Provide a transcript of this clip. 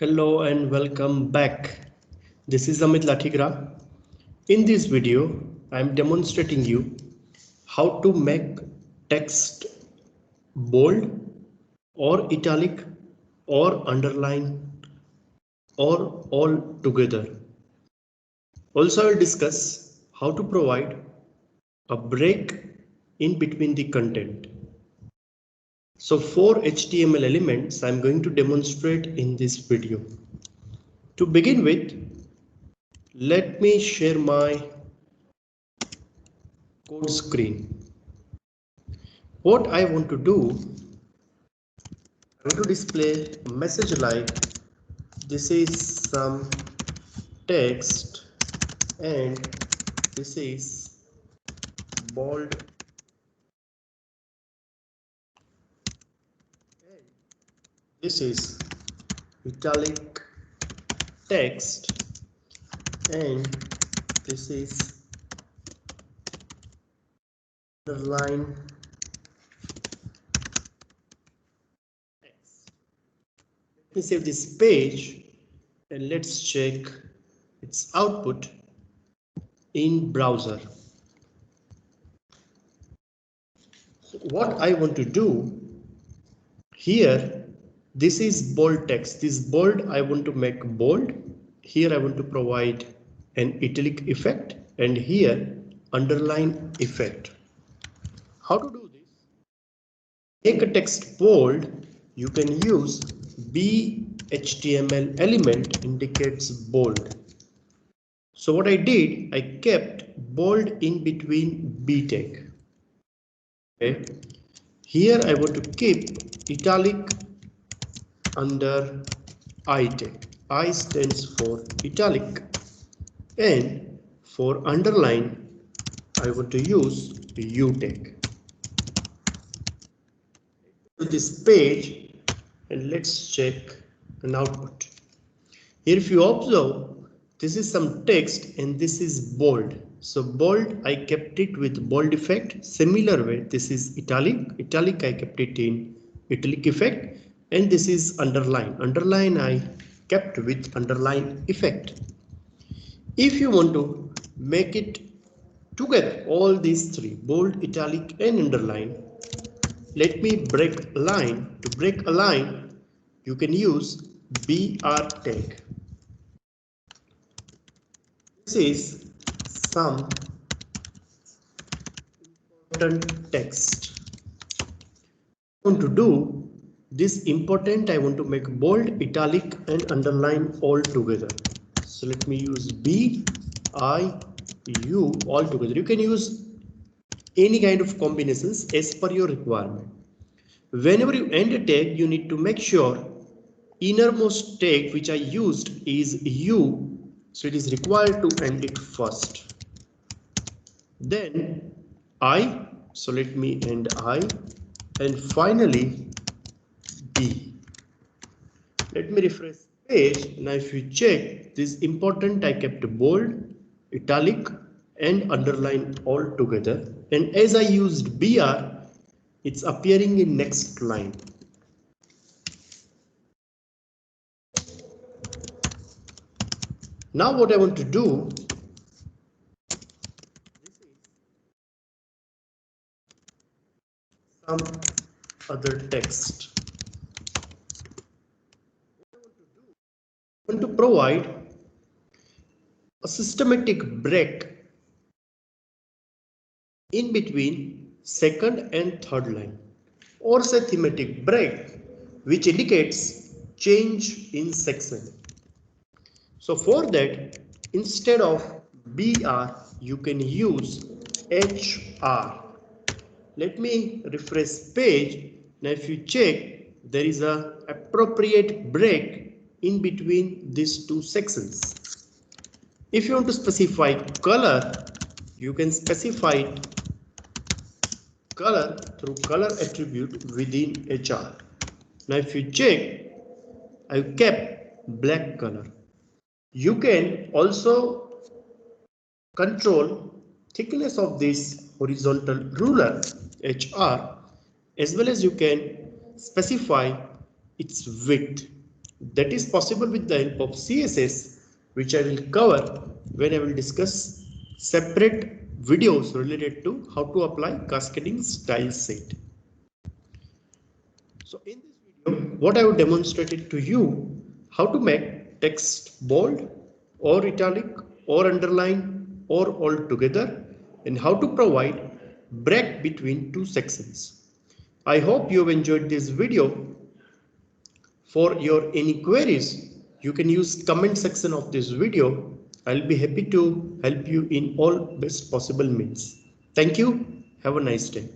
Hello and welcome back. This is Amit Lathigra. In this video, I am demonstrating you how to make text bold or italic or underline or all together. Also, I will discuss how to provide a break in between the content. So 4 HTML elements I am going to demonstrate in this video. To begin with, let me share my code screen. What I want to do, I want to display a message like this is some text and this is bold and this is italic text and this is underline text. Let me save this page and let's check its output in browser. What I want to do here, this is bold text. This bold I want to make bold. Here I want to provide an italic effect and here underline effect. How to do this? Make a text bold. You can use B HTML element indicates bold. So what I did, I kept bold in between B tag. Okay. Here I want to keep italic under I tag. I stands for italic and for underline I want to use U tag. To this page and let's check an output. Here if you observe, this is some text and this is bold. So bold I kept it with bold effect. Similar way, this is italic. Italic I kept it in italic effect and this is underline. Underline I kept with underline effect. If you want to make it together, all these three, bold, italic and underline, let me break a line. To break a line, you can use BR tag. This is some important text. I want to do this important, I want to make bold, italic and underline all together. So let me use B, I, U all together. You can use any kind of combinations as per your requirement. Whenever you end a tag, you need to make sure innermost tag which I used is U, so it is required to end it first. Then I, so let me end I, and finally B. Let me refresh page. Now if you check this important, I kept bold, italic and underline all together, and as I used BR, it's appearing in next line. Now what I want to do, this is some other text. I want to provide a systematic break in between second and third line, or say thematic break which indicates change in section. So for that, instead of BR, you can use HR. Let me refresh page. Now if you check, there is a appropriate break in between these two sections. If you want to specify color, you can specify color through color attribute within HR. Now if you check, I've kept black color. You can also control thickness of this horizontal ruler HR, as well as you can specify its width. That is possible with the help of CSS, which I will cover when I will discuss separate videos related to how to apply cascading style set. So in this video, what I would demonstrate it to you, how to make text bold or italic or underline or all together, and how to provide break between two sections. I hope you have enjoyed this video. For your any queries, you can use comment section of this video. I'll be happy to help you in all best possible means. Thank you. Have a nice day.